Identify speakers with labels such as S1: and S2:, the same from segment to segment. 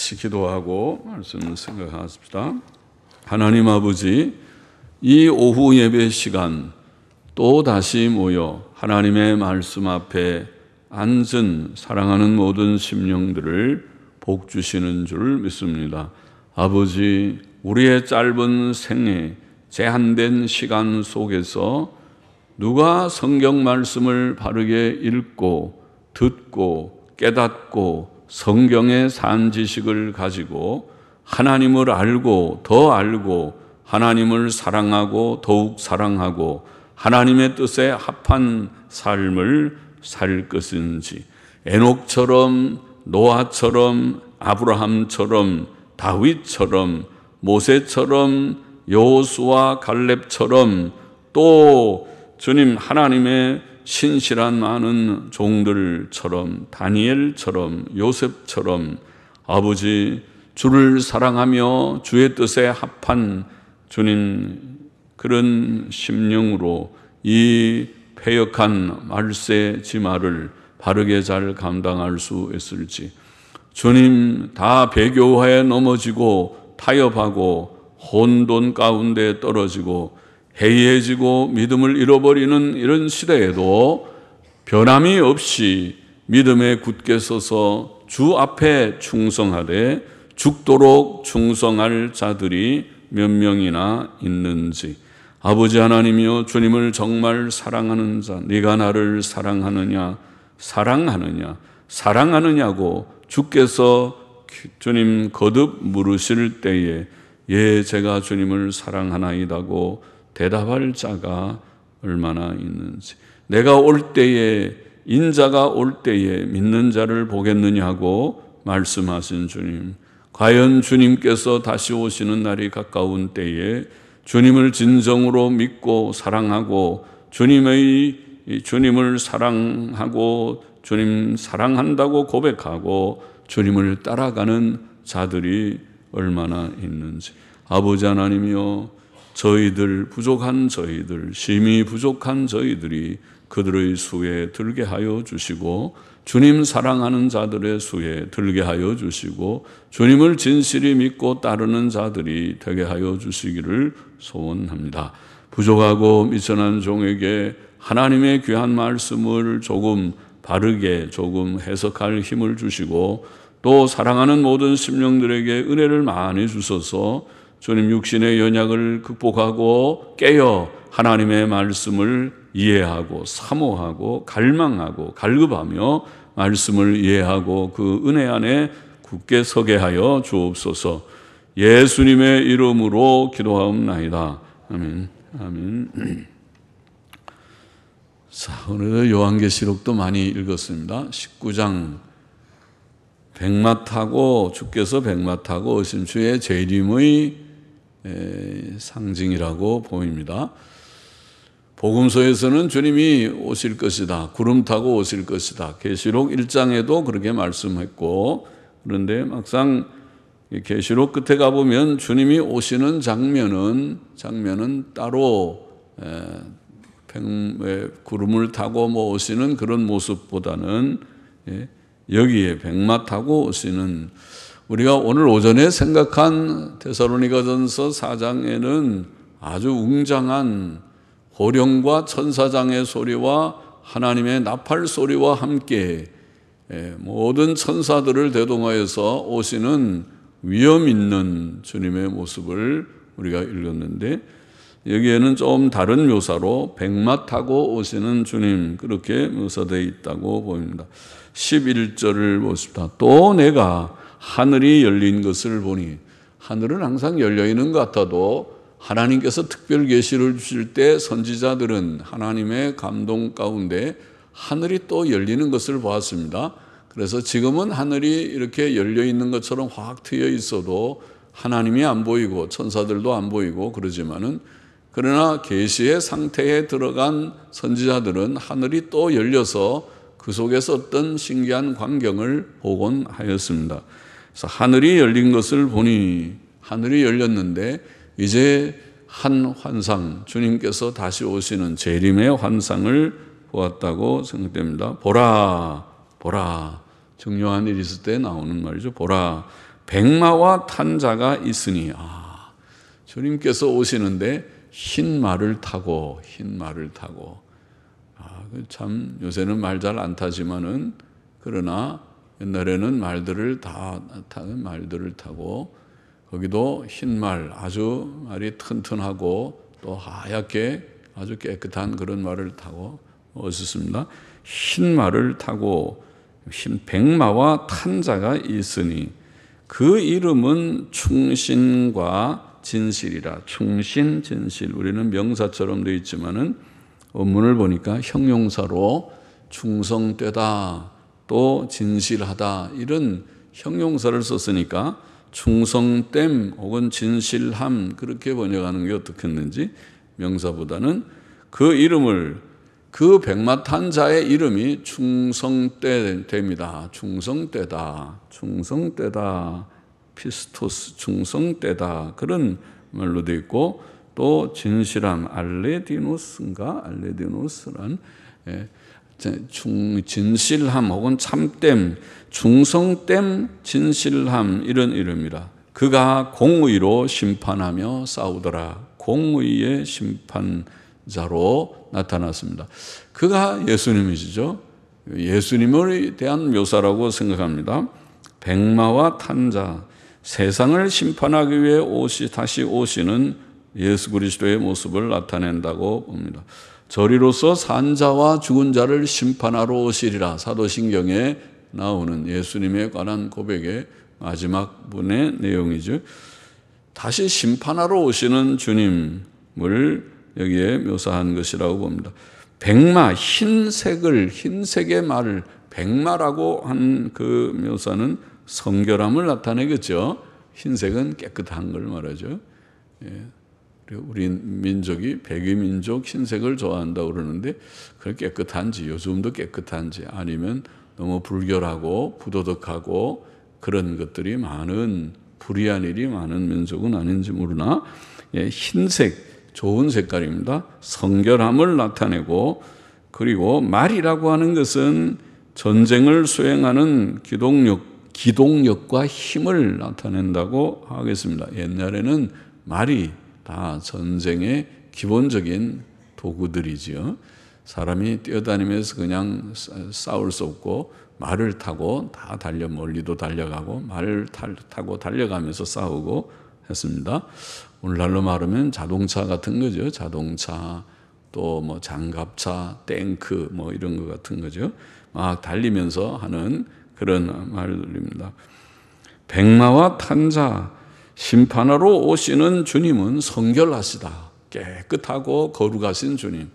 S1: 같이 기도하고 말씀을 생각하십시다. 하나님 아버지, 이 오후 예배 시간 또 다시 모여 하나님의 말씀 앞에 앉은 사랑하는 모든 심령들을 복 주시는 줄 믿습니다. 아버지, 우리의 짧은 생애, 제한된 시간 속에서 누가 성경 말씀을 바르게 읽고 듣고 깨닫고 성경의 산 지식을 가지고 하나님을 알고 더 알고 하나님을 사랑하고 더욱 사랑하고 하나님의 뜻에 합한 삶을 살 것인지, 에녹처럼, 노아처럼, 아브라함처럼, 다윗처럼, 모세처럼, 여호수아, 갈렙처럼, 또 주님 하나님의 신실한 많은 종들처럼, 다니엘처럼, 요셉처럼 아버지 주를 사랑하며 주의 뜻에 합한 주님 그런 심령으로 이 패역한 말세 지마를 바르게 잘 감당할 수 있을지, 주님 다 배교화에 넘어지고 타협하고 혼돈 가운데 떨어지고 해이해지고 믿음을 잃어버리는 이런 시대에도 변함이 없이 믿음에 굳게 서서 주 앞에 충성하되 죽도록 충성할 자들이 몇 명이나 있는지, 아버지 하나님이여 주님을 정말 사랑하는 자, 네가 나를 사랑하느냐 사랑하느냐고 주께서 주님 거듭 물으실 때에 예 제가 주님을 사랑하나이다고 대답할 자가 얼마나 있는지, 내가 올 때에 인자가 올 때에 믿는 자를 보겠느냐고 말씀하신 주님, 과연 주님께서 다시 오시는 날이 가까운 때에 주님을 진정으로 믿고 사랑하고 주님을 사랑하고 주님 사랑한다고 고백하고 주님을 따라가는 자들이 얼마나 있는지, 아버지 하나님이여 저희들 부족한 저희들, 심히 부족한 저희들이 그들의 수에 들게 하여 주시고 주님 사랑하는 자들의 수에 들게 하여 주시고 주님을 진실히 믿고 따르는 자들이 되게 하여 주시기를 소원합니다. 부족하고 미천한 종에게 하나님의 귀한 말씀을 조금 바르게 조금 해석할 힘을 주시고 또 사랑하는 모든 심령들에게 은혜를 많이 주셔서 주님 육신의 연약을 극복하고 깨어 하나님의 말씀을 이해하고 사모하고 갈망하고 갈급하며 말씀을 이해하고 그 은혜 안에 굳게 서게 하여 주옵소서. 예수님의 이름으로 기도하옵나이다. 아멘. 아멘. 자, 오늘 요한계시록도 많이 읽었습니다. 19장 백마 타고 주께서 백마 타고 오신 주의 재림의 상징이라고 보입니다. 복음서에서는 주님이 오실 것이다, 구름 타고 오실 것이다, 계시록 1장에도 그렇게 말씀했고, 그런데 막상 계시록 끝에 가보면 주님이 오시는 장면은 따로 구름을 타고 오시는 그런 모습보다는 여기에 백마 타고 오시는, 우리가 오늘 오전에 생각한 데살로니가전서 4장에는 아주 웅장한 호령과 천사장의 소리와 하나님의 나팔 소리와 함께 모든 천사들을 대동하여서 오시는 위엄 있는 주님의 모습을 우리가 읽었는데, 여기에는 좀 다른 묘사로 백마 타고 오시는 주님, 그렇게 묘사되어 있다고 보입니다. 11절을 보십시다. 또 내가 하늘이 열린 것을 보니, 하늘은 항상 열려 있는 것 같아도 하나님께서 특별 계시를 주실 때 선지자들은 하나님의 감동 가운데 하늘이 또 열리는 것을 보았습니다. 그래서 지금은 하늘이 이렇게 열려 있는 것처럼 확 트여 있어도 하나님이 안 보이고 천사들도 안 보이고 그러지만은, 그러나 계시의 상태에 들어간 선지자들은 하늘이 또 열려서 그 속에서 어떤 신기한 광경을 보곤 하였습니다. 그래서 하늘이 열린 것을 보니, 하늘이 열렸는데 이제 한 환상, 주님께서 다시 오시는 재림의 환상을 보았다고 생각됩니다. 보라, 보라. 중요한 일이 있을 때 나오는 말이죠. 보라, 백마와 탄 자가 있으니. 주님께서 오시는데 흰 말을 타고. 참 요새는 말 잘 안 타지만은, 그러나 옛날에는 말들을 타고, 거기도 흰 말, 아주 말이 튼튼하고 또 하얗게 아주 깨끗한 그런 말을 타고 오셨습니다. 흰 말을 타고 흰 백마와 탄 자가 있으니 그 이름은 충신과 진실이라. 충신, 진실. 우리는 명사처럼 되어 있지만은 원문을 보니까 형용사로 충성되다, 또 진실하다, 이런 형용사를 썼으니까 충성됨 혹은 진실함, 그렇게 번역하는 게 어떻겠는지, 명사보다는 그 이름을, 그 백마 탄 자의 이름이 충성되입니다. 충성되다, 피스토스, 충성되다, 그런 말로 되어 있고, 또 진실함, 알레디노스란 진실함 혹은 참됨, 충성됨, 진실함, 이런 이름이라. 그가 공의로 심판하며 싸우더라. 공의의 심판자로 나타났습니다. 그가 예수님이시죠. 예수님에 대한 묘사라고 생각합니다. 백마와 탄 자, 세상을 심판하기 위해 다시 오시는 예수 그리스도의 모습을 나타낸다고 봅니다. 저리로서 산 자와 죽은 자를 심판하러 오시리라. 사도신경에 나오는 예수님에 관한 고백의 마지막 분의 내용이죠. 다시 심판하러 오시는 주님을 여기에 묘사한 것이라고 봅니다. 백마, 흰색의 말을 백마라고 한 그 묘사는 성결함을 나타내겠죠. 흰색은 깨끗한 걸 말하죠. 우리 민족이 백의민족 흰색을 좋아한다고 그러는데, 그게 깨끗한지, 요즘도 깨끗한지, 아니면 너무 불결하고 부도덕하고 그런 것들이 많은, 불의한 일이 많은 민족은 아닌지 모르나, 흰색, 좋은 색깔입니다. 성결함을 나타내고, 그리고 말이라고 하는 것은 전쟁을 수행하는 기동력과 힘을 나타낸다고 하겠습니다. 옛날에는 말이 다 전쟁의 기본적인 도구들이지요. 사람이 뛰어다니면서 그냥 싸울 수 없고, 말을 타고 다 멀리도 달려가고, 말을 타고 달려가면서 싸우고 했습니다. 오늘날로 말하면 자동차 같은 거죠. 자동차, 또 뭐 장갑차, 탱크, 뭐 이런 거 같은 거죠. 막 달리면서 하는 그런 말들입니다. 백마와 탄 자, 심판하러 오시는 주님은 성결하시다. 깨끗하고 거룩하신 주님.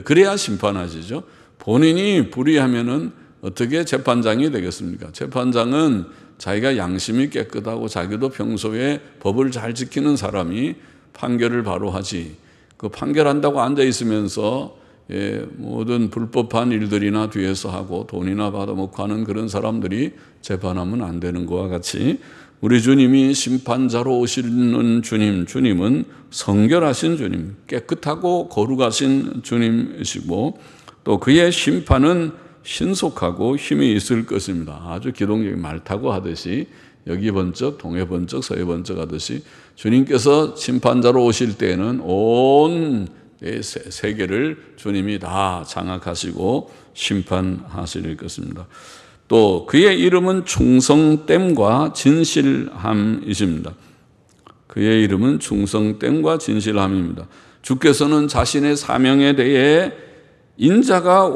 S1: 그래야 심판하시죠. 본인이 불의하면은 어떻게 재판장이 되겠습니까? 재판장은 자기가 양심이 깨끗하고 자기도 평소에 법을 잘 지키는 사람이 판결을 바로 하지. 그 판결한다고 앉아 있으면서 모든 불법한 일들이나 뒤에서 하고 돈이나 받아먹고 하는 그런 사람들이 재판하면 안 되는 것과 같이, 우리 주님이 심판자로 오시는 주님은 성결하신 주님, 깨끗하고 거룩하신 주님이시고, 또 그의 심판은 신속하고 힘이 있을 것입니다. 아주 기동적인 말 타고 하듯이, 여기 번쩍 동해 번쩍 서해 번쩍 하듯이 주님께서 심판자로 오실 때에는 온 세계를 주님이 다 장악하시고 심판하실 것입니다. 또 그의 이름은 충성됨과 진실함이십니다. 그의 이름은 충성됨과 진실함입니다. 주께서는 자신의 사명에 대해 인자가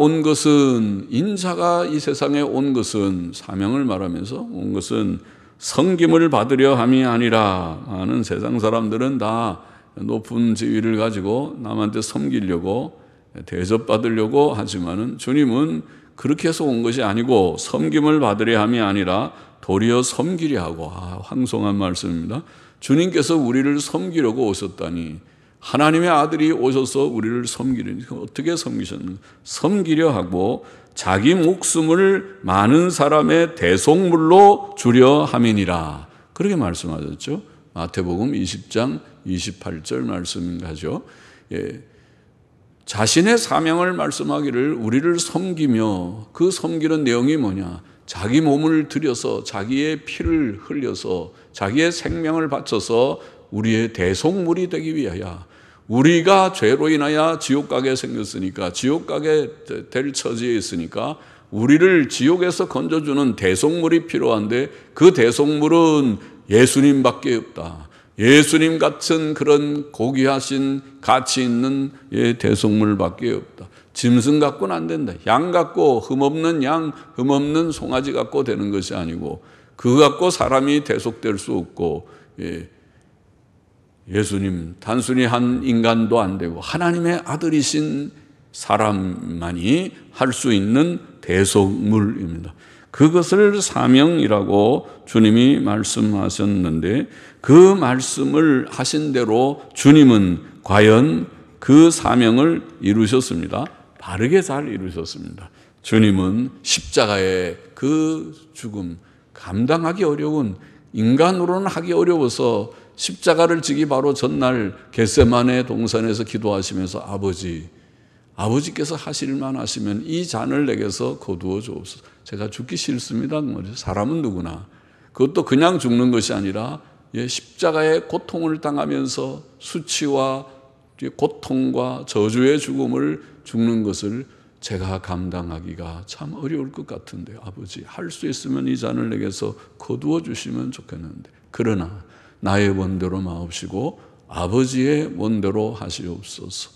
S1: 이 세상에 온 것은, 사명을 말하면서 온 것은 섬김을 받으려 함이 아니라, 하는 세상 사람들은 다 높은 지위를 가지고 남한테 섬기려고, 대접받으려고 하지만은 주님은 그렇게 해서 온 것이 아니고 섬김을 받으려 함이 아니라 도리어 섬기려 하고. 황송한 말씀입니다. 주님께서 우리를 섬기려고 오셨다니, 하나님의 아들이 오셔서 우리를 섬기려니 어떻게 섬기셨는가? 섬기려 하고 자기 목숨을 많은 사람의 대속물로 주려 함이니라. 그렇게 말씀하셨죠. 마태복음 20장 28절 말씀인가죠. 자신의 사명을 말씀하기를, 우리를 섬기며, 그 섬기는 내용이 뭐냐? 자기 몸을 들여서 자기의 피를 흘려서 자기의 생명을 바쳐서 우리의 대속물이 되기 위하여, 우리가 죄로 인하여 지옥 가게 생겼으니까, 지옥 가게 될 처지에 있으니까 우리를 지옥에서 건져주는 대속물이 필요한데, 그 대속물은 예수님밖에 없다. 예수님 같은 그런 고귀하신 가치 있는 대속물밖에 없다. 짐승 갖고는 안 된다. 양 갖고, 흠없는 양, 흠없는 송아지 갖고 되는 것이 아니고, 그거 갖고 사람이 대속될 수 없고, 예수님 단순히 한 인간도 안 되고 하나님의 아들이신 사람만이 할 수 있는 대속물입니다. 그것을 사명이라고 주님이 말씀하셨는데, 그 말씀을 하신 대로 주님은 과연 그 사명을 이루셨습니다. 바르게 잘 이루셨습니다. 주님은 십자가의 그 죽음, 감당하기 어려운, 인간으로는 하기 어려워서 십자가를 지기 바로 전날 겟세마네 동산에서 기도하시면서 아버지께서 하실만 하시면 이 잔을 내게서 거두어 주옵소서. 제가 죽기 싫습니다. 사람은 누구나. 그것도 그냥 죽는 것이 아니라 십자가의 고통을 당하면서 수치와 고통과 저주의 죽음을 죽는 것을 제가 감당하기가 참 어려울 것 같은데, 아버지 할 수 있으면 이 잔을 내게서 거두어 주시면 좋겠는데, 그러나 나의 원대로 마옵시고 아버지의 원대로 하시옵소서.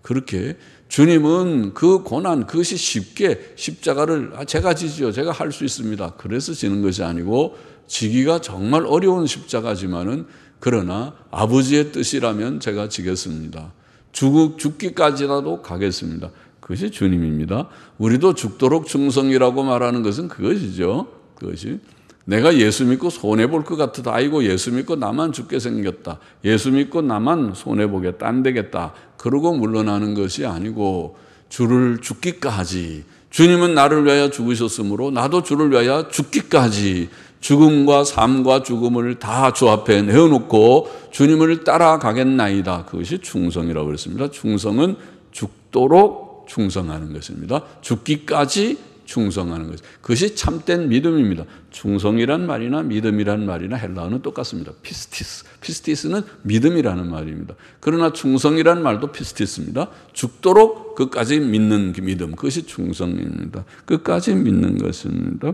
S1: 그렇게 주님은 그 고난, 그것이 쉽게 십자가를 제가 지지요, 제가 할 수 있습니다, 그래서 지는 것이 아니고, 지기가 정말 어려운 십자가지만은 그러나 아버지의 뜻이라면 제가 지겠습니다. 죽기까지라도 가겠습니다. 그것이 주님입니다. 우리도 죽도록 충성이라고 말하는 것은 그것이죠. 그것이 내가 예수 믿고 손해볼 것 같아도, 아이고 예수 믿고 나만 죽게 생겼다, 예수 믿고 나만 손해보겠다, 안 되겠다, 그러고 물러나는 것이 아니고, 주를 죽기까지, 주님은 나를 위하여 죽으셨으므로 나도 주를 위하여 죽기까지 죽음과 삶과 죽음을 다 주 앞에 내어놓고 주님을 따라가겠나이다. 그것이 충성이라고 그랬습니다. 충성은 죽도록 충성하는 것입니다. 죽기까지 충성하는 것. 그것이 참된 믿음입니다. 충성이란 말이나 믿음이란 말이나 헬라어는 똑같습니다. 피스티스. 피스티스는 믿음이라는 말입니다. 그러나 충성이란 말도 피스티스입니다. 죽도록 끝까지 믿는 믿음. 그것이 충성입니다. 끝까지 믿는 것입니다.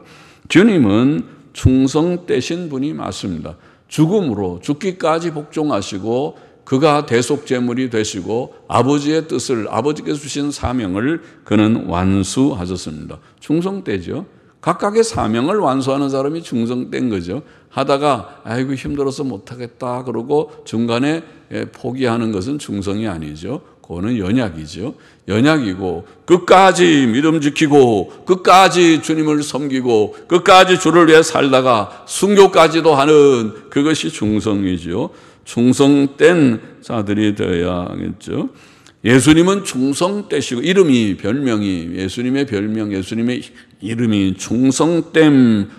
S1: 주님은 충성되신 분이 맞습니다. 죽음으로 죽기까지 복종하시고 그가 대속제물이 되시고 아버지의 뜻을, 아버지께서 주신 사명을 그는 완수하셨습니다. 충성되죠. 각각의 사명을 완수하는 사람이 충성된 거죠. 하다가 아이고 힘들어서 못하겠다 그러고 중간에 포기하는 것은 충성이 아니죠. 그거는 연약이죠. 연약이고 끝까지 믿음 지키고 끝까지 주님을 섬기고 끝까지 주를 위해 살다가 순교까지도 하는 그것이 충성이죠. 충성된 자들이 되어야 하겠죠. 예수님은 충성되시고, 이름이, 별명이, 예수님의 별명, 예수님의 이름이 충성된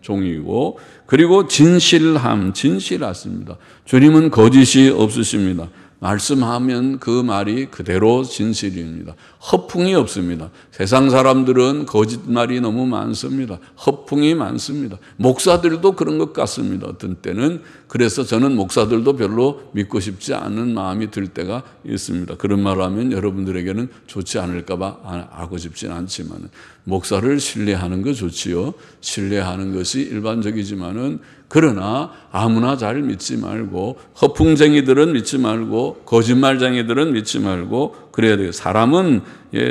S1: 종이고, 그리고 진실하십니다. 주님은 거짓이 없으십니다. 말씀하면 그 말이 그대로 진실입니다. 허풍이 없습니다. 세상 사람들은 거짓말이 너무 많습니다. 허풍이 많습니다. 목사들도 그런 것 같습니다. 어떤 때는. 그래서 저는 목사들도 별로 믿고 싶지 않은 마음이 들 때가 있습니다. 그런 말을 하면 여러분들에게는 좋지 않을까 봐 하고 싶진 않지만, 목사를 신뢰하는 거 좋지요. 신뢰하는 것이 일반적이지만은, 그러나 아무나 잘 믿지 말고, 허풍쟁이들은 믿지 말고, 거짓말쟁이들은 믿지 말고 그래야 돼요. 사람은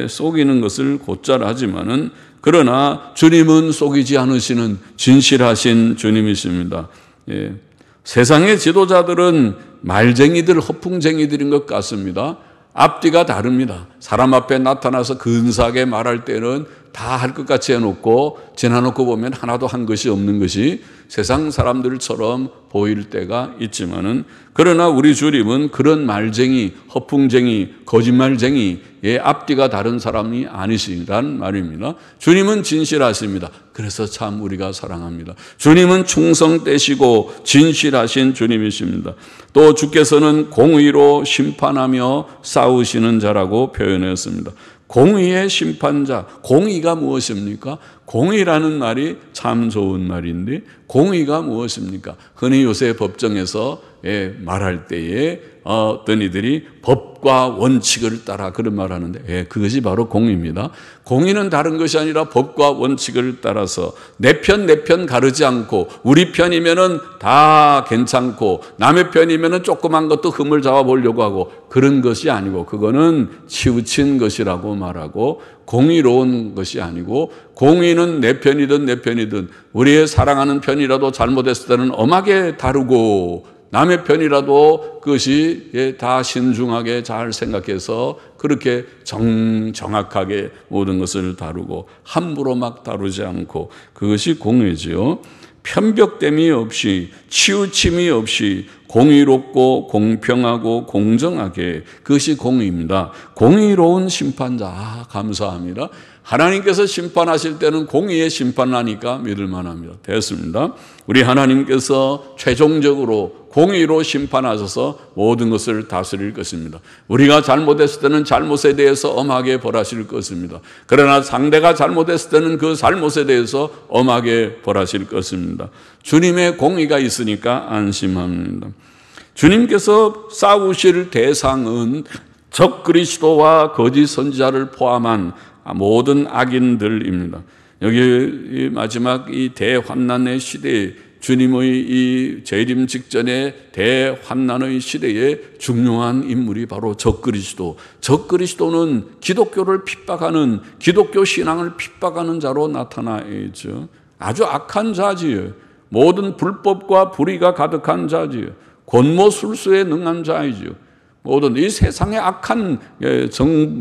S1: 속이는 것을 곧잘 하지만은, 그러나 주님은 속이지 않으시는 진실하신 주님이십니다. 세상의 지도자들은 말쟁이들, 허풍쟁이들인 것 같습니다. 앞뒤가 다릅니다. 사람 앞에 나타나서 근사하게 말할 때는 다 할 것 같이 해놓고 지나놓고 보면 하나도 한 것이 없는 것이 세상 사람들처럼 보일 때가 있지만은, 그러나 우리 주님은 그런 말쟁이, 허풍쟁이, 거짓말쟁이의 앞뒤가 다른 사람이 아니시란 말입니다. 주님은 진실하십니다. 그래서 참 우리가 사랑합니다. 주님은 충성되시고 진실하신 주님이십니다. 또 주께서는 공의로 심판하며 싸우시는 자라고 표현했습니다. 공의의 심판자. 공의가 무엇입니까? 공의라는 말이 참 좋은 말인데 공의가 무엇입니까? 흔히 요새 법정에서 말할 때에 어떤 이들이 법과 원칙을 따라 그런 말 하는데 그것이 바로 공의입니다. 공의는 다른 것이 아니라 법과 원칙을 따라서 내 편 가르지 않고 우리 편이면은 다 괜찮고 남의 편이면은 조그만 것도 흠을 잡아보려고 하고 그런 것이 아니고 그거는 치우친 것이라고 말하고 공의로운 것이 아니고 공의는 내 편이든 우리의 사랑하는 편이라도 잘못했을 때는 엄하게 다루고 남의 편이라도 그것이 다 신중하게 잘 생각해서 그렇게 정확하게 모든 것을 다루고 함부로 막 다루지 않고 그것이 공의지요. 편벽됨이 없이 치우침이 없이 공의롭고 공평하고 공정하게 그것이 공의입니다. 공의로운 심판자 감사합니다. 하나님께서 심판하실 때는 공의의 심판하니까 믿을 만합니다. 됐습니다. 우리 하나님께서 최종적으로 공의로 심판하셔서 모든 것을 다스릴 것입니다. 우리가 잘못했을 때는 잘못에 대해서 엄하게 벌하실 것입니다. 그러나 상대가 잘못했을 때는 그 잘못에 대해서 엄하게 벌하실 것입니다. 주님의 공의가 있으니까 안심합니다. 주님께서 싸우실 대상은 적 그리스도와 거짓 선지자를 포함한 모든 악인들입니다. 여기 마지막 이 대환난의 시대에 주님의 이 재림 직전의 대환난의 시대에 중요한 인물이 바로 적그리스도. 적그리스도는 기독교를 핍박하는 기독교 신앙을 핍박하는 자로 나타나 있죠. 아주 악한 자지요. 모든 불법과 불의가 가득한 자지요. 권모술수에 능한 자이죠. 모든 이 세상의 악한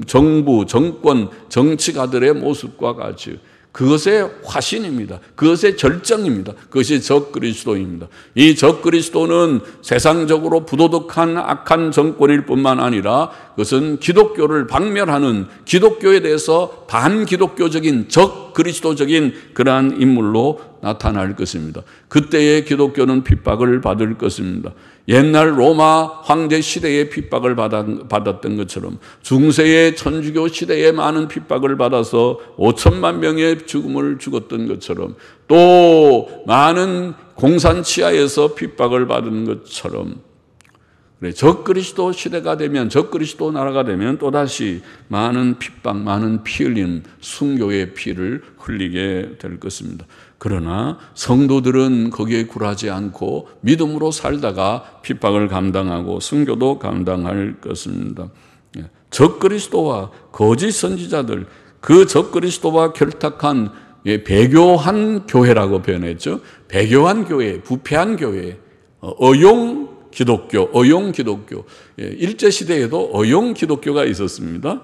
S1: 정부, 정권, 정치가들의 모습과 같이 그것의 화신입니다. 그것의 절정입니다. 그것이 적그리스도입니다. 이 적그리스도는 세상적으로 부도덕한 악한 정권일 뿐만 아니라 그것은 기독교를 박멸하는 기독교에 대해서 반기독교적인 적그리스도적인 그러한 인물로 나타날 것입니다. 그때의 기독교는 핍박을 받을 것입니다. 옛날 로마 황제 시대에 핍박을 받았던 것처럼 중세의 천주교 시대에 많은 핍박을 받아서 5천만 명의 죽음을 죽었던 것처럼 또 많은 공산치하에서 핍박을 받은 것처럼 적그리스도 시대가 되면 적그리스도 나라가 되면 또다시 많은 핍박, 많은 피 흘림, 순교의 피를 흘리게 될 것입니다. 그러나 성도들은 거기에 굴하지 않고 믿음으로 살다가 핍박을 감당하고 순교도 감당할 것입니다. 적그리스도와 거짓 선지자들, 그 적그리스도와 결탁한 배교한 교회라고 표현했죠. 배교한 교회, 부패한 교회, 어용 기독교. 일제시대에도 어용 기독교가 있었습니다.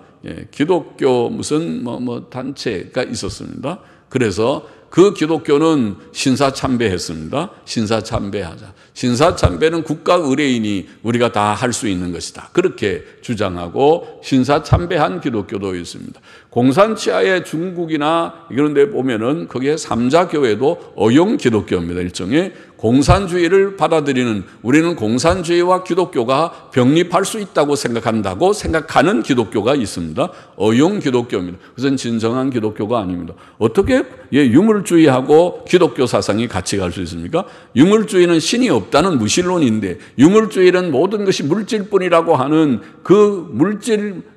S1: 기독교 무슨 단체가 있었습니다. 그래서 그 기독교는 신사참배했습니다. 신사참배하자. 신사참배는 국가 의례이니 우리가 다 할 수 있는 것이다. 그렇게 주장하고 신사참배한 기독교도 있습니다. 공산치하의 중국이나 이런 데 보면은 거기에 삼자교회도 어용 기독교입니다. 일종의 공산주의를 받아들이는 우리는 공산주의와 기독교가 병립할 수 있다고 생각하는 기독교가 있습니다. 어용 기독교입니다. 그것은 진정한 기독교가 아닙니다. 어떻게 유물주의하고 기독교 사상이 같이 갈 수 있습니까? 유물주의는 신이 없다는 무신론인데 유물주의는 모든 것이 물질뿐이라고 하는 그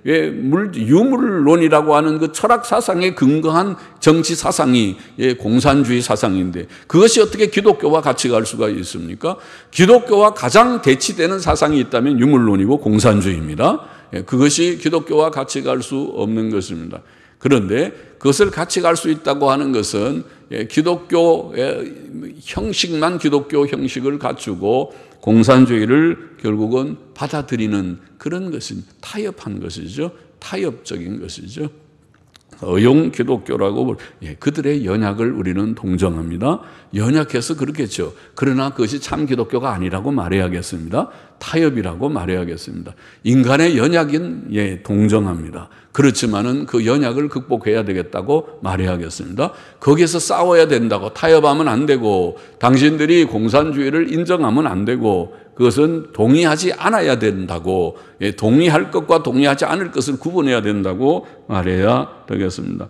S1: 유물론이라고 하는 그 철학 사상에 근거한 정치 사상이 공산주의 사상인데 그것이 어떻게 기독교와 같이 갈 수가 있습니까? 기독교와 가장 대치되는 사상이 있다면 유물론이고 공산주의입니다. 그것이 기독교와 같이 갈 수 없는 것입니다. 그런데 그것을 같이 갈 수 있다고 하는 것은 기독교 형식만 기독교 형식을 갖추고 공산주의를 결국은 받아들이는 그런 것은 타협한 것이죠. 타협적인 것이죠. 어용 기독교라고 그들의 연약을 우리는 동정합니다. 연약해서 그렇겠죠. 그러나 그것이 참 기독교가 아니라고 말해야겠습니다. 타협이라고 말해야겠습니다. 인간의 연약인 동정합니다. 그렇지만은 그 연약을 극복해야 되겠다고 말해야겠습니다. 거기에서 싸워야 된다고, 타협하면 안 되고, 당신들이 공산주의를 인정하면 안 되고, 그것은 동의하지 않아야 된다고, 동의할 것과 동의하지 않을 것을 구분해야 된다고 말해야 되겠습니다.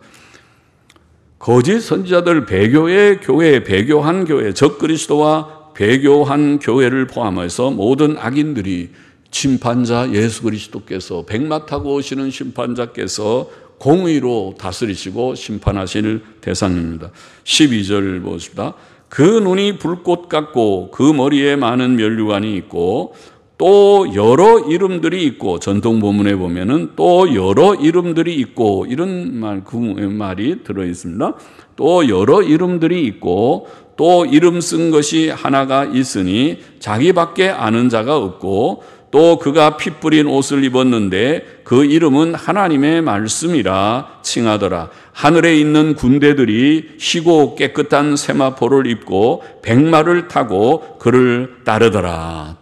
S1: 거짓 선지자들, 배교의 교회, 배교한 교회, 적그리스도와 배교한 교회를 포함해서 모든 악인들이 심판자 예수 그리스도께서, 백마 타고 오시는 심판자께서 공의로 다스리시고 심판하실 대상입니다. 12절 보십시다. 그 눈이 불꽃 같고 그 머리에 많은 면류관이 있고 또 여러 이름들이 있고, 전통 본문에 보면은 또 여러 이름들이 있고, 이런 말이 들어 있습니다. 또 여러 이름들이 있고 또 이름 쓴 것이 하나가 있으니 자기밖에 아는 자가 없고, 또 그가 피 뿌린 옷을 입었는데 그 이름은 하나님의 말씀이라 칭하더라. 하늘에 있는 군대들이 희고 깨끗한 세마포를 입고 백마를 타고 그를 따르더라.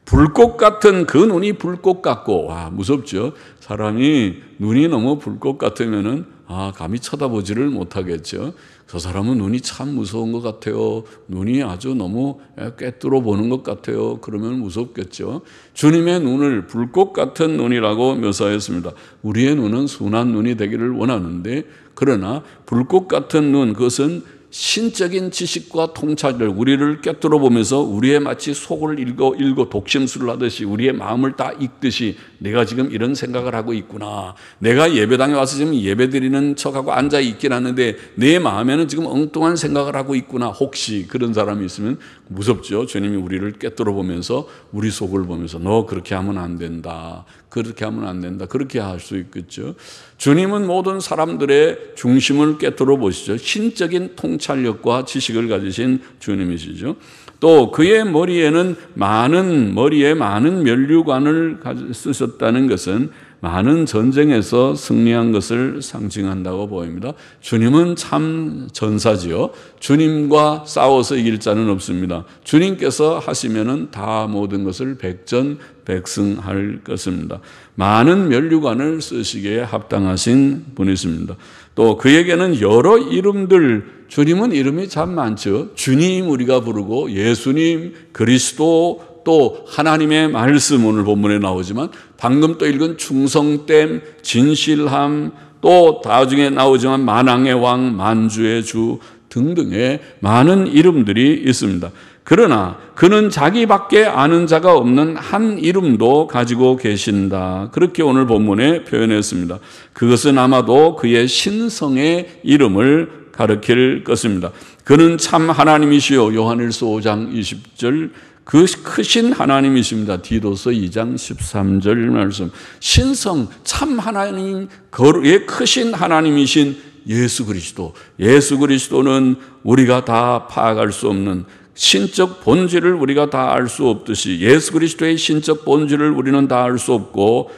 S1: 불꽃 같은 그 눈이 불꽃 같고, 와, 무섭죠. 사람이 눈이 너무 불꽃 같으면은 감히 쳐다보지를 못하겠죠. 저 사람은 눈이 참 무서운 것 같아요. 눈이 아주 너무 꿰뚫어 보는 것 같아요. 그러면 무섭겠죠. 주님의 눈을 불꽃 같은 눈이라고 묘사했습니다. 우리의 눈은 순한 눈이 되기를 원하는데, 그러나 불꽃 같은 눈, 그것은 신적인 지식과 통찰을, 우리를 꿰뚫어 보면서 우리의 마치 속을 읽어 독심술을 하듯이 우리의 마음을 다 읽듯이, 내가 지금 이런 생각을 하고 있구나. 내가 예배당에 와서 지금 예배드리는 척하고 앉아 있긴 하는데 내 마음에는 지금 엉뚱한 생각을 하고 있구나. 혹시 그런 사람이 있으면 무섭죠. 주님이 우리를 꿰뚫어 보면서 우리 속을 보면서 너 그렇게 하면 안 된다. 그렇게 하면 안 된다. 그렇게 할 수 있겠죠. 주님은 모든 사람들의 중심을 꿰뚫어 보시죠. 신적인 통찰력과 지식을 가지신 주님이시죠. 또 그의 머리에 많은 면류관을 쓰셨다는 것은 많은 전쟁에서 승리한 것을 상징한다고 보입니다. 주님은 참 전사지요. 주님과 싸워서 이길 자는 없습니다. 주님께서 하시면은 다 모든 것을 백전백승할 것입니다. 많은 면류관을 쓰시기에 합당하신 분이십니다. 또 그에게는 여러 이름들, 주님은 이름이 참 많죠. 주님 우리가 부르고, 예수님, 그리스도, 또 하나님의 말씀, 오늘 본문에 나오지만 방금 또 읽은 충성됨, 진실함, 또 나중에 나오지만 만왕의 왕, 만주의 주 등등의 많은 이름들이 있습니다. 그러나 그는 자기밖에 아는 자가 없는 한 이름도 가지고 계신다. 그렇게 오늘 본문에 표현했습니다. 그것은 아마도 그의 신성의 이름을 가리킬 것입니다. 그는 참 하나님이시요, 요한일서 5장 20절, 그 크신 하나님이십니다. 디도서 2장 13절 말씀. 신성, 참 하나님, 거룩의 크신 하나님이신 예수 그리스도. 예수 그리스도는 우리가 다 파악할 수 없는 신적 본질을 우리가 다 알 수 없듯이, 예수 그리스도의 신적 본질을 우리는 다 알 수 없고,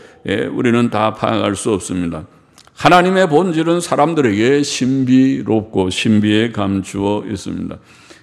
S1: 우리는 다 파악할 수 없습니다. 하나님의 본질은 사람들에게 신비롭고 신비에 감추어 있습니다.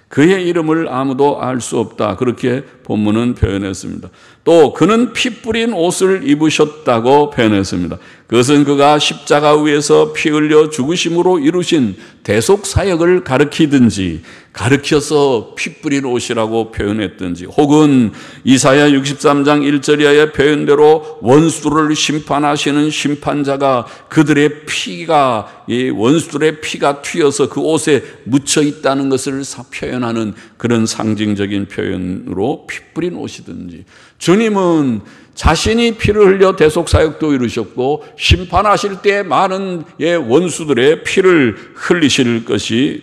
S1: 그의 이름을 아무도 알 수 없다. 그렇게 본문은 표현했습니다. 또 그는 피 뿌린 옷을 입으셨다고 표현했습니다. 그것은 그가 십자가 위에서 피 흘려 죽으심으로 이루신 대속사역을 가리키든지, 가르쳐서 피 뿌린 옷이라고 표현했든지, 혹은 이사야 63장 1절 이하의 표현대로 원수를 심판하시는 심판자가 그들의 피가, 이 원수들의 피가 튀어서 그 옷에 묻혀 있다는 것을 표현하는 그런 상징적인 표현으로 피 뿌린 옷이든지, 주님은 자신이 피를 흘려 대속사역도 이루셨고 심판하실 때 많은 원수들의 피를 흘리실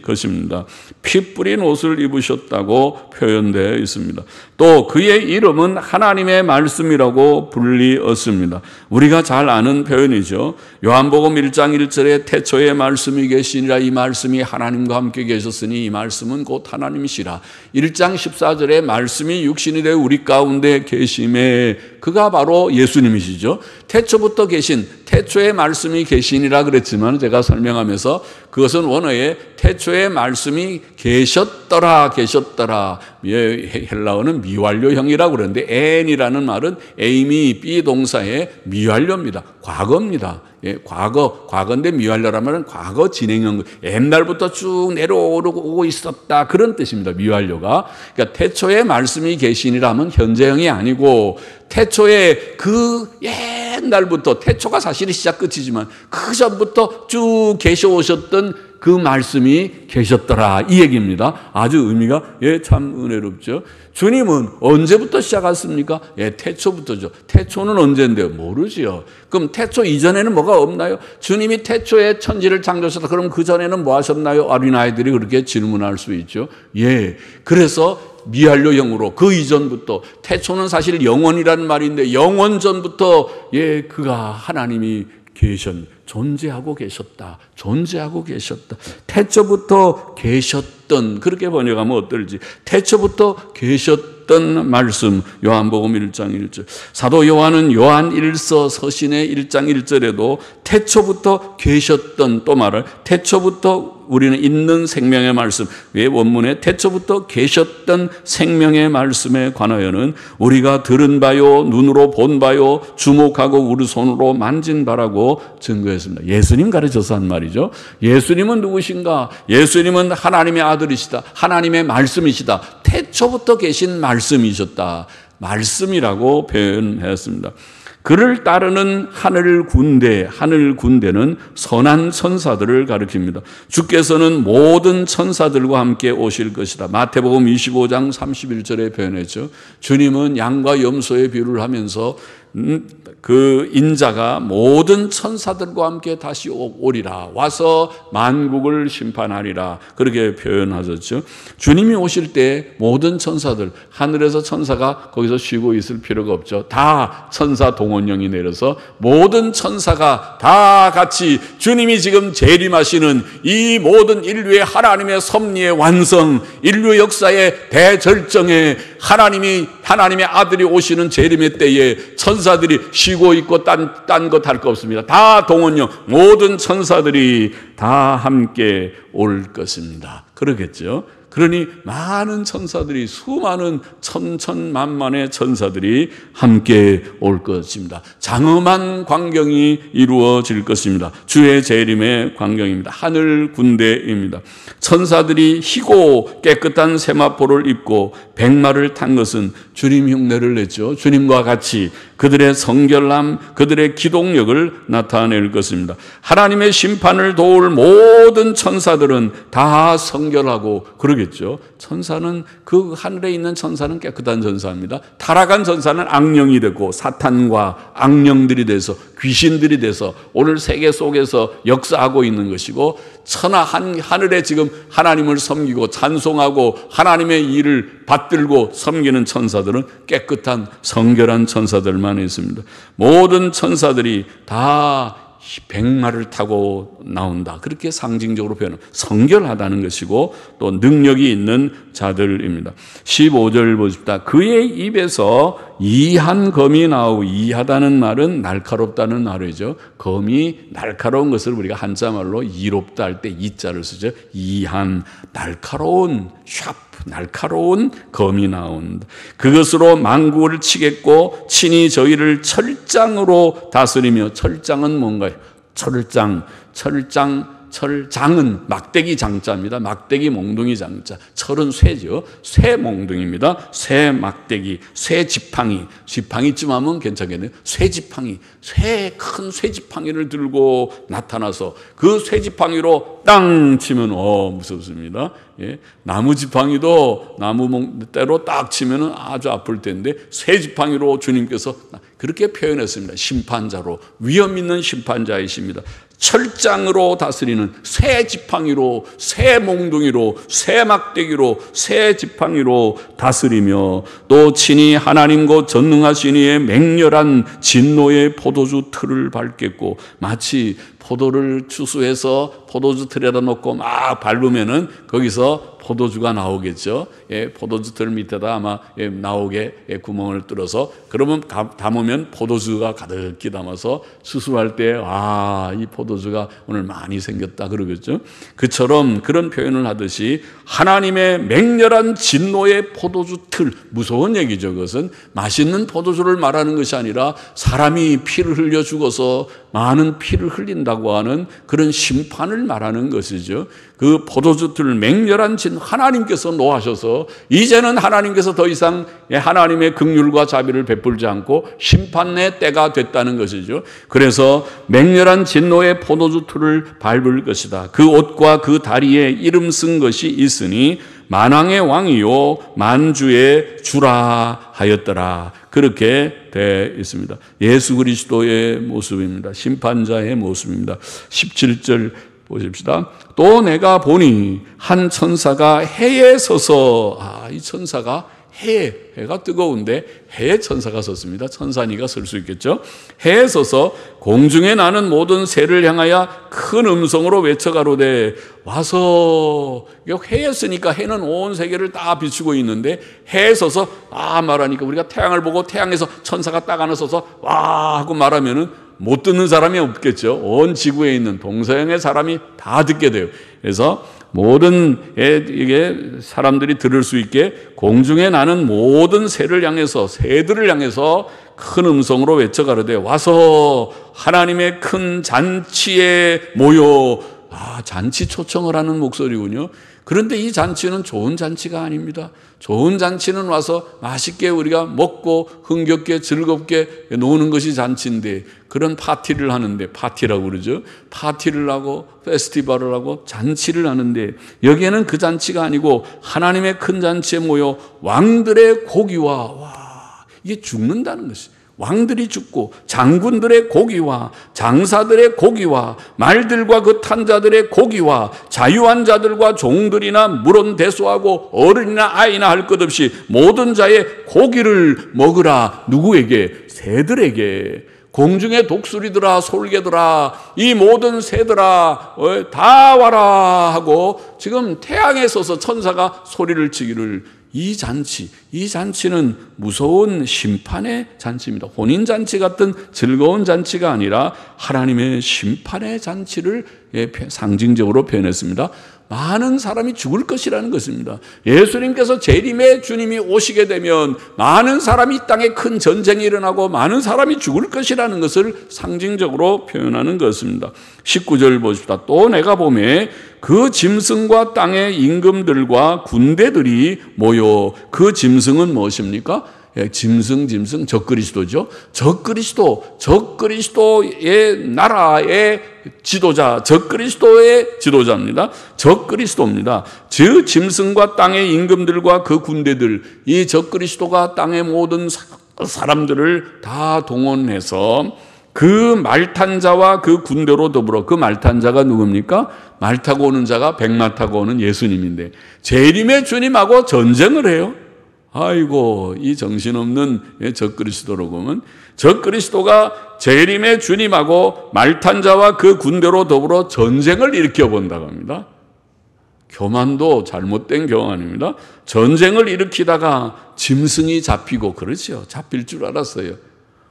S1: 것입니다. 피 뿌린 옷을 입으셨다고 표현되어 있습니다. 또 그의 이름은 하나님의 말씀이라고 불리었습니다. 우리가 잘 아는 표현이죠. 요한복음 1장 1절에 태초에 말씀이 계시니라, 이 말씀이 하나님과 함께 계셨으니 이 말씀은 곧 하나님이시라. 1장 14절에 말씀이 육신이 되어 우리 가운데 계심에 그가 그가 바로 예수님이시죠. 태초부터 계신, 태초에 말씀이 계시니라 그랬지만 제가 설명하면서 그것은 원어에 태초에 말씀이 계셨더라. 헬라어는 미완료형이라고 그러는데 엔이라는 말은 에이미 비동사의 미완료입니다. 과거입니다. 과거인데 미완료라는 말은 과거 진행형, 옛날부터 쭉 내려오고 있었다, 그런 뜻입니다. 미완료가. 그러니까 태초에 말씀이 계시니라 하면 현재형이 아니고 태초에 그 옛날부터, 태초가 사실은 시작 끝이지만 그 전부터 쭉 계셔오셨던 그 말씀이 계셨더라, 이 얘기입니다. 아주 의미가 참 은혜롭죠. 주님은 언제부터 시작했습니까? 태초부터죠. 태초는 언제인데요? 모르지요. 그럼 태초 이전에는 뭐가 없나요? 주님이 태초에 천지를 창조하셨다. 그럼 그 전에는 뭐 하셨나요? 어린아이들이 그렇게 질문할 수 있죠. 그래서 미완료형으로 그 이전부터, 태초는 사실 영원이라는 말인데 영원 전부터 그가 하나님이 존재하고 계셨다. 태초부터 계셨던, 그렇게 번역하면 어떨지. 태초부터 계셨던 말씀, 요한복음 1장 1절. 사도 요한은 요한 1서 서신의 1장 1절에도 태초부터 계셨던, 또 말을 태초부터 우리는 있는 생명의 말씀, 왜 원문에 태초부터 계셨던 생명의 말씀에 관하여는 우리가 들은 바요, 눈으로 본 바요, 주목하고 우리 손으로 만진 바라고 증거했습니다. 예수님 가르쳐서 한 말이죠. 예수님은 누구신가? 예수님은 하나님의 아들이시다. 하나님의 말씀이시다. 태초부터 계신 말씀이셨다. 말씀이라고 표현했습니다. 그를 따르는 하늘 군대는 선한 천사들을 가리킵니다. 주께서는 모든 천사들과 함께 오실 것이다. 마태복음 25장 31절에 표현했죠. 주님은 양과 염소의 비유를 하면서 그 인자가 모든 천사들과 함께 다시 오리라, 와서 만국을 심판하리라, 그렇게 표현하셨죠. 주님이 오실 때 모든 천사들, 하늘에서 천사가 거기서 쉬고 있을 필요가 없죠. 다 천사 동원령이 내려서 모든 천사가 다 같이 주님이 지금 재림하시는 이 모든 인류의 하나님의 섭리의 완성, 인류 역사의 대절정에 하나님의 아들이 오시는 재림의 때에 천사들이 쉬고 있고 딴 것 할 거 없습니다. 다 동원령, 모든 천사들이 다 함께 올 것입니다. 그러겠죠. 그러니 많은 천사들이, 수많은 천천만만의 천사들이 함께 올 것입니다. 장엄한 광경이 이루어질 것입니다. 주의 재림의 광경입니다. 하늘 군대입니다. 천사들이 희고 깨끗한 세마포를 입고 백마를 탄 것은 주님 흉내를 냈죠. 주님과 같이 그들의 성결함, 그들의 기동력을 나타낼 것입니다. 하나님의 심판을 도울 모든 천사들은 다 성결하고 그러겠죠. 천사는, 그 하늘에 있는 천사는 깨끗한 천사입니다. 타락한 천사는 악령이 되고 사탄과 악령들이 돼서, 귀신들이 돼서 오늘 세계 속에서 역사하고 있는 것이고, 하늘에 지금 하나님을 섬기고 찬송하고 하나님의 일을 받들고 섬기는 천사들은 깨끗한 성결한 천사들만 있습니다. 모든 천사들이 다 백마를 타고 나온다. 그렇게 상징적으로 표현합니다. 성결하다는 것이고 또 능력이 있는 자들입니다. 15절 보십시다. 그의 입에서 이한 검이 나오고, 이하다는 말은 날카롭다는 말이죠. 검이 날카로운 것을 우리가 한자말로 이롭다 할 때 이자를 쓰죠. 이한, 날카로운, 날카로운 검이 나온다. 그것으로 만국을 치겠고 친히 저희를 철장으로 다스리며. 철장은 뭔가요? 철장은 막대기 장자입니다. 막대기 몽둥이 장자. 철은 쇠죠. 쇠 몽둥이입니다. 쇠 막대기, 쇠 지팡이쯤 하면 괜찮겠네요. 쇠 지팡이, 큰 쇠 지팡이를 들고 나타나서 그 쇠 지팡이로 땅 치면 무섭습니다. 나무 지팡이도 나무때로 딱 치면 아주 아플 텐데 쇠 지팡이로 주님께서 그렇게 표현했습니다. 심판자로, 위험 있는 심판자이십니다. 철장으로 다스리는, 새 지팡이로, 새 몽둥이로, 새 막대기로, 새 지팡이로 다스리며 또 친히 하나님 곧 전능하신 이의 맹렬한 진노의 포도주 틀을 밟겠고, 마치 포도를 추수해서 포도주 틀에다 놓고 막 밟으면은 거기서 포도주가 나오겠죠. 예, 포도주 틀 밑에다 아마 나오게 구멍을 뚫어서 그러면 담으면 포도주가 가득히 담아서 수술할 때 이 포도주가 오늘 많이 생겼다 그러겠죠. 그처럼 그런 표현을 하듯이 하나님의 맹렬한 진노의 포도주 틀, 무서운 얘기죠. 그것은 맛있는 포도주를 말하는 것이 아니라 사람이 피를 흘려 죽어서 많은 피를 흘린다고 하는 그런 심판을 말하는 것이죠. 그 포도주 틀 맹렬한 진 하나님께서 노하셔서 이제는 하나님께서 더 이상 하나님의 긍휼과 자비를 베풀지 않고 심판의 때가 됐다는 것이죠. 그래서 맹렬한 진노의 포도주 틀을 밟을 것이다. 그 옷과 그 다리에 이름 쓴 것이 있으니 만왕의 왕이요 만주의 주라 하였더라. 그렇게 되어 있습니다. 예수 그리스도의 모습입니다. 심판자의 모습입니다. 17절 보십시다. 또 내가 보니 한 천사가 해에 서서, 이 천사가 해가 뜨거운데 해에 천사가 섰습니다. 천사니까 설 수 있겠죠. 해에 서서 공중에 나는 모든 새를 향하여 큰 음성으로 외쳐가로되 와서, 해에 쓰니까 해는 온 세계를 다 비추고 있는데 해에 서서 말하니까 우리가 태양을 보고 태양에서 천사가 딱 하나 서서 와 하고 말하면은 못 듣는 사람이 없겠죠. 온 지구에 있는 동서양의 사람이 다 듣게 돼요. 그래서 모든 이게 사람들이 들을 수 있게 공중에 나는 모든 새를 향해서, 새들을 향해서 큰 음성으로 외쳐가로되 와서 하나님의 큰 잔치에 모여. 잔치 초청을 하는 목소리군요. 그런데 이 잔치는 좋은 잔치가 아닙니다. 좋은 잔치는 와서 맛있게 우리가 먹고 흥겹게 즐겁게 노는 것이 잔치인데, 그런 파티를 하는데, 파티라고 그러죠. 파티를 하고 페스티벌을 하고 잔치를 하는데 여기에는 그 잔치가 아니고 하나님의 큰 잔치에 모여 왕들의 고기와, 이게 죽는다는 것이, 왕들이 죽고 장군들의 고기와 장사들의 고기와 말들과 그 탄 자들의 고기와 자유한 자들과 종들이나 물은 대소하고 어른이나 아이나 할 것 없이 모든 자의 고기를 먹으라. 누구에게? 새들에게. 공중의 독수리들아, 솔개들아, 이 모든 새들아, 다 와라 하고 지금 태양에 서서 천사가 소리를 치기를, 이 잔치는 무서운 심판의 잔치입니다. 혼인잔치 같은 즐거운 잔치가 아니라 하나님의 심판의 잔치를 상징적으로 표현했습니다. 많은 사람이 죽을 것이라는 것입니다. 예수님께서 재림의 주님이 오시게 되면 많은 사람이 이 땅에 큰 전쟁이 일어나고 많은 사람이 죽을 것이라는 것을 상징적으로 표현하는 것입니다. 19절 보십시다. 또 내가 보매 그 짐승과 땅의 임금들과 군대들이 모여. 그 짐승은 무엇입니까? 짐승 적그리스도죠. 적그리스도의 나라의 지도자, 적그리스도의 지도자입니다. 적그리스도입니다. 즉 짐승과 땅의 임금들과 그 군대들, 이 적그리스도가 땅의 모든 사람들을 다 동원해서 그 말탄 자와 그 군대로 더불어, 그 말탄 자가 누굽니까? 말 타고 오는 자가 백마 타고 오는 예수님인데 재림의 주님하고 전쟁을 해요. 아이고, 이 정신없는 적그리스도로 보면, 적그리스도가 재림의 주님하고 말탄 자와 그 군대로 더불어 전쟁을 일으켜 본다고 합니다. 교만도 잘못된 교만입니다. 전쟁을 일으키다가 짐승이 잡히고, 그렇죠. 잡힐 줄 알았어요.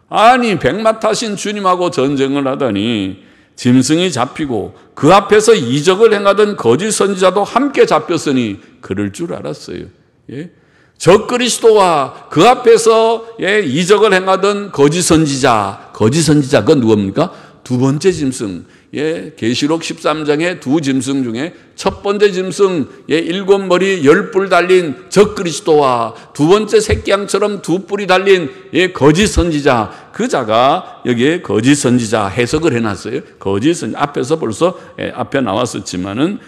S1: 아니, 백마 타신 주님하고 전쟁을 하다니 짐승이 잡히고 그 앞에서 이적을 행하던 거짓 선지자도 함께 잡혔으니 그럴 줄 알았어요. 예? 적그리스도와 그 앞에서 이적을 행하던 거짓 선지자, 그건 누굽니까? 두 번째 짐승. 계시록 13장의 두 짐승 중에 첫 번째 짐승, 7머리 10뿔 달린 적그리스도와 두 번째 새끼양처럼 2뿔이 달린 거짓 선지자, 그 자가 여기에 거짓 선지자 해석을 해놨어요. 거짓 선지자 앞에서 벌써 앞에 나왔었지만은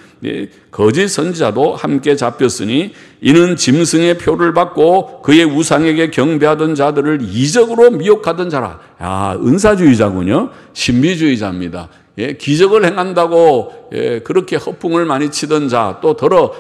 S1: 거짓 선지자도 함께 잡혔으니 이는 짐승의 표를 받고 그의 우상에게 경배하던 자들을 이적으로 미혹하던 자라. 은사주의자군요. 신비주의자입니다. 기적을 행한다고 그렇게 허풍을 많이 치던 자, 또 더러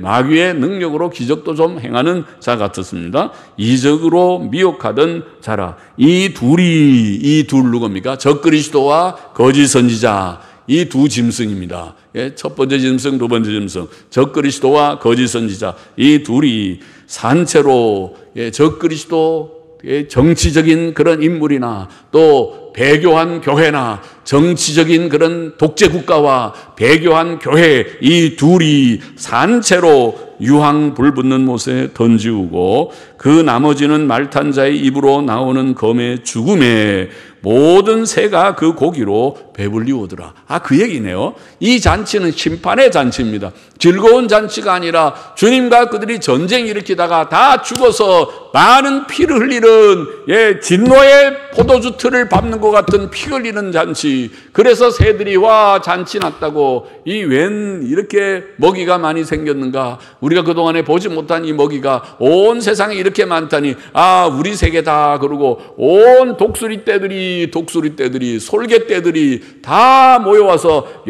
S1: 마귀의 능력으로 기적도 좀 행하는 자 같았습니다. 이적으로 미혹하던 자라. 이 둘 누굽니까? 적그리스도와 거짓 선지자. 이 두 짐승입니다. 첫 번째 짐승, 두 번째 짐승, 적그리스도와 거짓 선지자, 이 둘이 산채로 적그리스도의 정치적인 그런 인물이나 또 배교한 교회나 정치적인 그런 독재 국가와 배교한 교회, 이 둘이 산채로 유황 불붙는 못에 던지우고 그 나머지는 말탄 자의 입으로 나오는 검의 죽음에 모든 새가 그 고기로 배불리 오더라. 그 얘기네요. 이 잔치는 심판의 잔치입니다. 즐거운 잔치가 아니라 주님과 그들이 전쟁 일으키다가 다 죽어서 많은 피를 흘리는 진노의 포도주 틀을 밟는 것 같은 피 흘리는 잔치. 그래서 새들이 와 잔치 났다고, 이 웬 이렇게 먹이가 많이 생겼는가, 우리가 그동안에 보지 못한 이 먹이가 온 세상에 이렇게 많다니, 우리 세계다. 그러고 온 독수리 떼들이 솔개떼들이 다 모여와서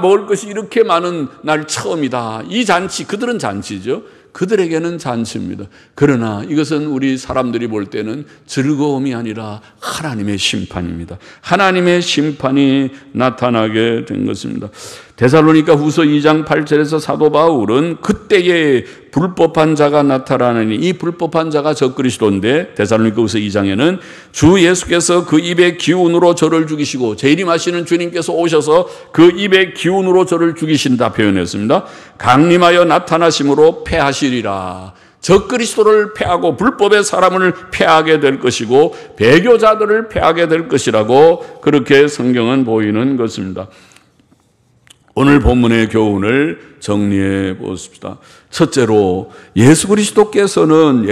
S1: 먹을 것이 이렇게 많은 날 처음이다. 이 잔치, 그들은 잔치죠. 그들에게는 잔치입니다. 그러나 이것은 우리 사람들이 볼 때는 즐거움이 아니라 하나님의 심판입니다. 하나님의 심판이 나타나게 된 것입니다. 데살로니가 후서 2장 8절에서 사도 바울은 그때에 불법한 자가 나타나니, 이 불법한 자가 적그리스도인데, 데살로니가 후서 2장에는 주 예수께서 그 입의 기운으로 저를 죽이시고, 재림하시는 주님께서 오셔서 그 입의 기운으로 저를 죽이신다 표현했습니다. 강림하여 나타나심으로 패하시리라. 적그리스도를 패하고 불법의 사람을 패하게 될 것이고 배교자들을 패하게 될 것이라고 그렇게 성경은 보이는 것입니다. 오늘 본문의 교훈을 정리해 보십시다. 첫째로 예수 그리스도께서는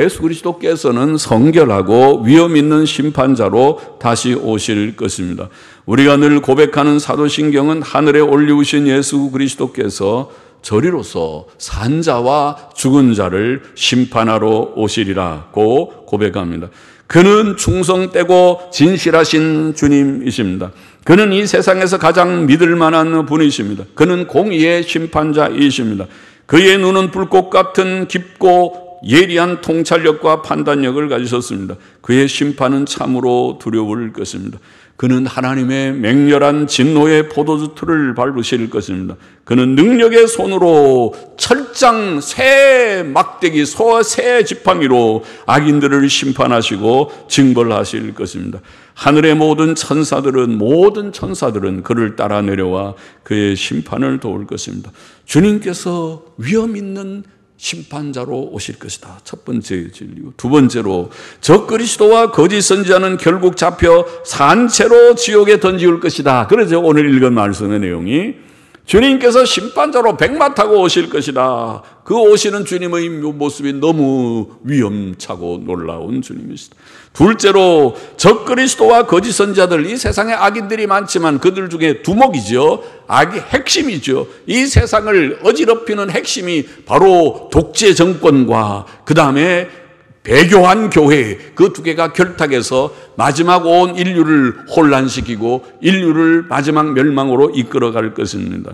S1: 성결하고 위엄 있는 심판자로 다시 오실 것입니다. 우리가 늘 고백하는 사도신경은 하늘에 올리우신 예수 그리스도께서 저리로서 산 자와 죽은 자를 심판하러 오시리라고 고백합니다. 그는 충성되고 진실하신 주님이십니다. 그는 이 세상에서 가장 믿을 만한 분이십니다. 그는 공의의 심판자이십니다. 그의 눈은 불꽃 같은 깊고 예리한 통찰력과 판단력을 가지셨습니다. 그의 심판은 참으로 두려울 것입니다. 그는 하나님의 맹렬한 진노의 포도주 틀을 밟으실 것입니다. 그는 능력의 손으로 철장 새 막대기 새 지팡이로 악인들을 심판하시고 징벌하실 것입니다. 하늘의 모든 천사들은 그를 따라 내려와 그의 심판을 도울 것입니다. 주님께서 위엄 있는 심판자로 오실 것이다. 첫 번째 진리고, 두 번째로 적그리스도와 거짓 선지자는 결국 잡혀 산채로 지옥에 던지울 것이다. 그래서 오늘 읽은 말씀의 내용이 주님께서 심판자로 백마 타고 오실 것이다. 그 오시는 주님의 모습이 너무 위험차고 놀라운 주님이시다. 둘째로 적그리스도와 거짓 선지자들, 이 세상에 악인들이 많지만 그들 중에 두목이죠. 악이 핵심이죠. 이 세상을 어지럽히는 핵심이 바로 독재 정권과 그 다음에 배교한 교회, 그 두 개가 결탁해서 마지막 온 인류를 혼란시키고 인류를 마지막 멸망으로 이끌어갈 것입니다.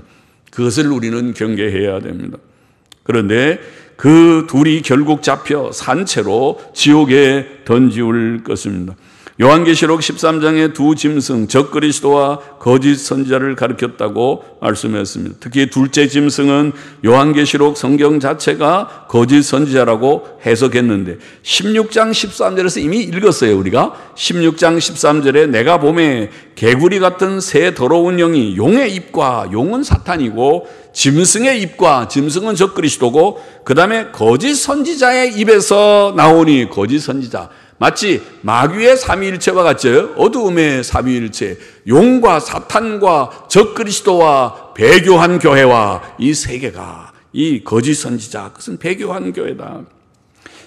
S1: 그것을 우리는 경계해야 됩니다. 그런데 그 둘이 결국 잡혀 산채로 지옥에 던지울 것입니다. 요한계시록 13장의 두 짐승, 적그리스도와 거짓 선지자를 가리켰다고 말씀했습니다. 특히 둘째 짐승은 요한계시록 성경 자체가 거짓 선지자라고 해석했는데 16장 13절에서 이미 읽었어요. 우리가 16장 13절에 내가 봄에 개구리 같은 새 더러운 영이 용의 입과, 용은 사탄이고 짐승의 입과, 짐승은 적그리스도고 그 다음에 거짓 선지자의 입에서 나오니, 거짓 선지자 마치 마귀의 삼위일체와 같죠. 어두움의 삼위일체, 용과 사탄과 적그리스도와 배교한 교회와 이 세 개가, 이 거짓 선지자, 그것은 배교한 교회다.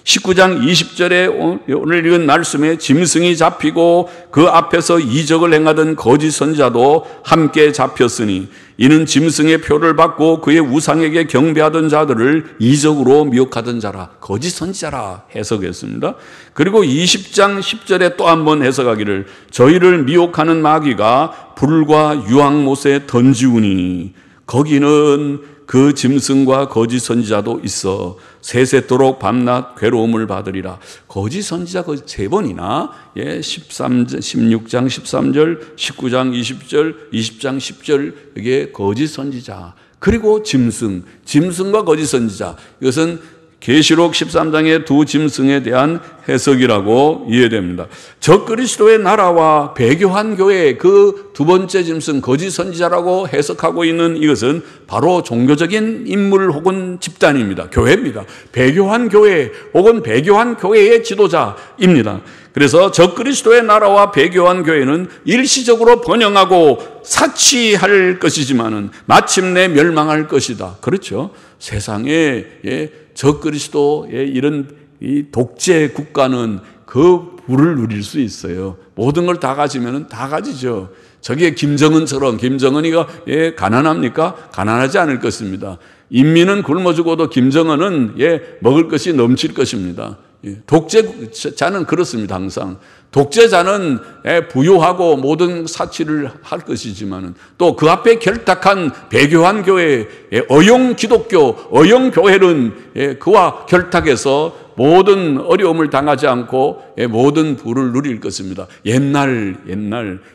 S1: 19장 20절에 오늘 읽은 말씀에 짐승이 잡히고 그 앞에서 이적을 행하던 거짓 선지자도 함께 잡혔으니 이는 짐승의 표를 받고 그의 우상에게 경배하던 자들을 이적으로 미혹하던 자라, 거짓 선지자라 해석했습니다. 그리고 20장 10절에 또 한 번 해석하기를 저희를 미혹하는 마귀가 불과 유황못에 던지우니, 거기는 그 짐승과 거짓 선지자도 있어 세세토록 밤낮 괴로움을 받으리라. 거짓 선지자 거의 3번이나 16장 13절, 19장 20절, 20장 10절 이게 거짓 선지자. 그리고 짐승과 거짓 선지자. 이것은 계시록 13장의 두 짐승에 대한 해석이라고 이해됩니다. 적그리스도의 나라와 배교한 교회 그 두 번째 짐승 거짓 선지자라고 해석하고 있는 이것은 바로 종교적인 인물 혹은 집단입니다. 교회입니다. 배교한 교회 혹은 배교한 교회의 지도자입니다. 그래서 적그리스도의 나라와 배교한 교회는 일시적으로 번영하고 사치할 것이지만은 마침내 멸망할 것이다. 그렇죠. 세상에 적그리스도의 이런 이 독재 국가는 그 부를 누릴 수 있어요. 모든 걸 다 가지면은 다 가지죠. 저게 김정은처럼 김정은이가 가난합니까? 가난하지 않을 것입니다. 인민은 굶어 죽어도 김정은은 먹을 것이 넘칠 것입니다. 독재자는 그렇습니다. 항상 독재자는 부유하고 모든 사치를 할 것이지만 또 그 앞에 결탁한 배교한 교회, 어용 기독교, 어용 교회는 그와 결탁해서 모든 어려움을 당하지 않고 모든 부를 누릴 것입니다. 옛날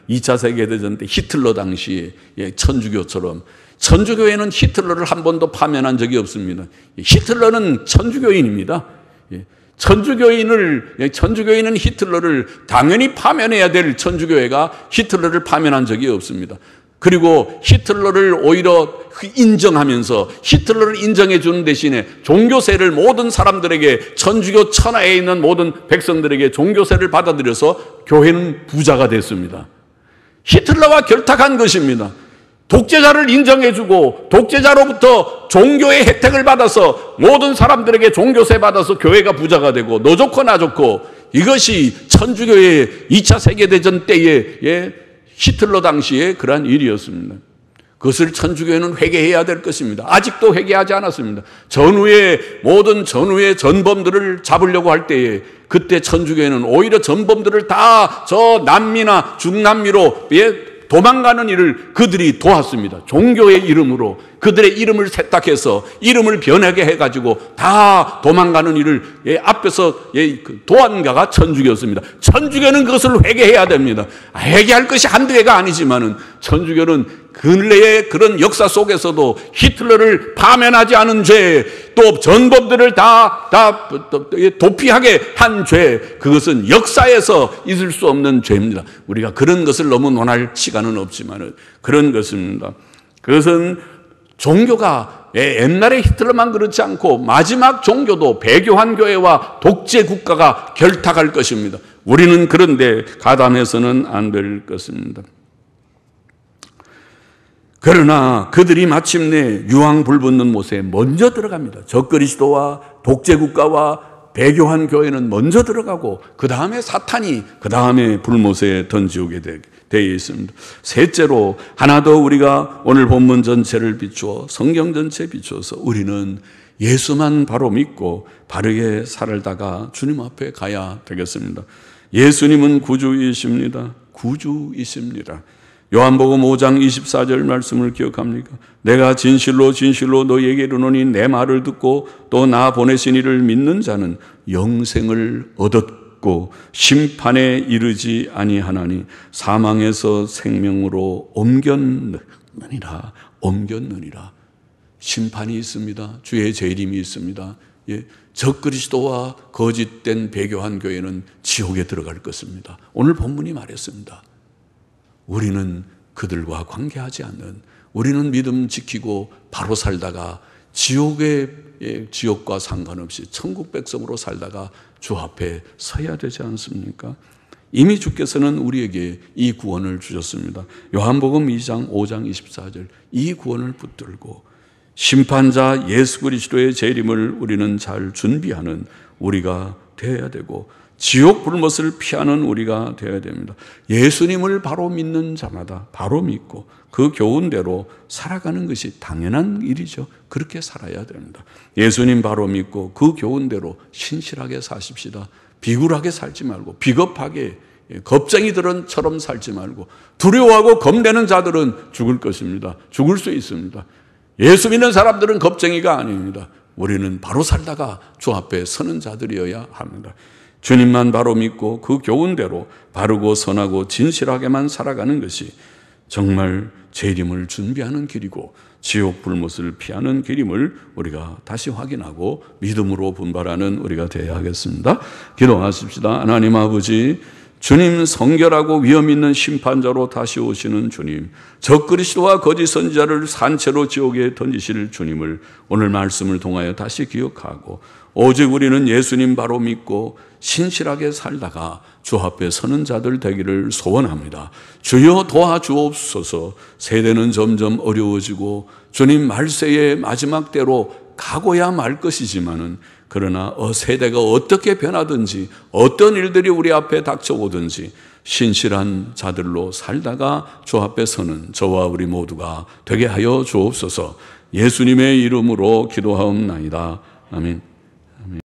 S1: 2차 세계대전 때 히틀러 당시에 천주교처럼 천주교회는 히틀러를 한 번도 파면한 적이 없습니다. 히틀러는 천주교인입니다. 천주교인은 히틀러를 당연히 파면해야 될 천주교회가 히틀러를 파면한 적이 없습니다. 그리고 히틀러를 오히려 인정하면서 히틀러를 인정해 주는 대신에 종교세를 모든 사람들에게 천주교 천하에 있는 모든 백성들에게 종교세를 받아들여서 교회는 부자가 됐습니다. 히틀러와 결탁한 것입니다. 독재자를 인정해주고 독재자로부터 종교의 혜택을 받아서 모든 사람들에게 종교세 받아서 교회가 부자가 되고 너 좋고 나 좋고 이것이 천주교의 2차 세계대전 때의 히틀러 당시의 그러한 일이었습니다. 그것을 천주교회는 회개해야 될 것입니다. 아직도 회개하지 않았습니다. 모든 전후의 전범들을 잡으려고 할 때에 그때 천주교회는 오히려 전범들을 다 저 남미나 중남미로 도망가는 일을 그들이 도왔습니다. 종교의 이름으로 그들의 이름을 세탁해서 이름을 변하게 해가지고 다 도망가는 일을 앞에서 도한 자가 천주교였습니다. 천주교는 그것을 회개해야 됩니다. 회개할 것이 한두 개가 아니지만은 천주교는 근래의 그런 역사 속에서도 히틀러를 파면하지 않은 죄, 또 전범들을 다 도피하게 한 죄, 그것은 역사에서 있을 수 없는 죄입니다. 우리가 그런 것을 너무 논할 시간은 없지만은 그런 것입니다. 그것은 종교가 옛날에 히틀러만 그렇지 않고 마지막 종교도 배교한 교회와 독재 국가가 결탁할 것입니다. 우리는 그런데 가담해서는 안 될 것입니다. 그러나 그들이 마침내 유황 불붙는 못에 먼저 들어갑니다. 적그리스도와 독재국가와 배교한 교회는 먼저 들어가고 그 다음에 사탄이 그 다음에 불못에 던지오게 되어 있습니다. 셋째로 하나 더 우리가 오늘 본문 전체를 비추어 성경 전체에 비추어서 우리는 예수만 바로 믿고 바르게 살다가 주님 앞에 가야 되겠습니다. 예수님은 구주이십니다. 구주이십니다. 요한복음 5장 24절 말씀을 기억합니까? 내가 진실로 너희에게 이르노니 내 말을 듣고 또 나 보내신 이를 믿는 자는 영생을 얻었고 심판에 이르지 아니하나니 사망에서 생명으로 옮겼느니라. 심판이 있습니다. 주의 재림이 있습니다. 적그리스도와 거짓된 배교한 교회는 지옥에 들어갈 것입니다. 오늘 본문이 말했습니다. 우리는 그들과 관계하지 않는, 우리는 믿음 지키고 바로 살다가 지옥과 상관없이 천국 백성으로 살다가 주 앞에 서야 되지 않습니까? 이미 주께서는 우리에게 이 구원을 주셨습니다. 요한복음 2장 5장 24절 이 구원을 붙들고 심판자 예수 그리스도의 재림을 우리는 잘 준비하는 우리가 되어야 되고 지옥 불못을 피하는 우리가 되어야 됩니다. 예수님을 바로 믿는 자마다 바로 믿고 그 교훈대로 살아가는 것이 당연한 일이죠. 그렇게 살아야 됩니다. 예수님 바로 믿고 그 교훈대로 신실하게 사십시다. 비굴하게 살지 말고 비겁하게 겁쟁이들은처럼 살지 말고 두려워하고 겁내는 자들은 죽을 것입니다. 죽을 수 있습니다. 예수 믿는 사람들은 겁쟁이가 아닙니다. 우리는 바로 살다가 주 앞에 서는 자들이어야 합니다. 주님만 바로 믿고 그 교훈대로 바르고 선하고 진실하게만 살아가는 것이 정말 재림을 준비하는 길이고 지옥 불못을 피하는 길임을 우리가 다시 확인하고 믿음으로 분발하는 우리가 되어야 하겠습니다. 기도하십시다. 하나님 아버지, 주님 성결하고 위험 있는 심판자로 다시 오시는 주님, 적그리스도와 거짓 선지자를 산채로 지옥에 던지실 주님을 오늘 말씀을 통하여 다시 기억하고 오직 우리는 예수님 바로 믿고 신실하게 살다가 주 앞에 서는 자들 되기를 소원합니다. 주여 도와주옵소서. 세대는 점점 어려워지고 주님 말세의 마지막 때로 가고야 말 것이지만은 그러나 세대가 어떻게 변하든지 어떤 일들이 우리 앞에 닥쳐오든지 신실한 자들로 살다가 주 앞에 서는 저와 우리 모두가 되게 하여 주옵소서. 예수님의 이름으로 기도하옵나이다. 아멘.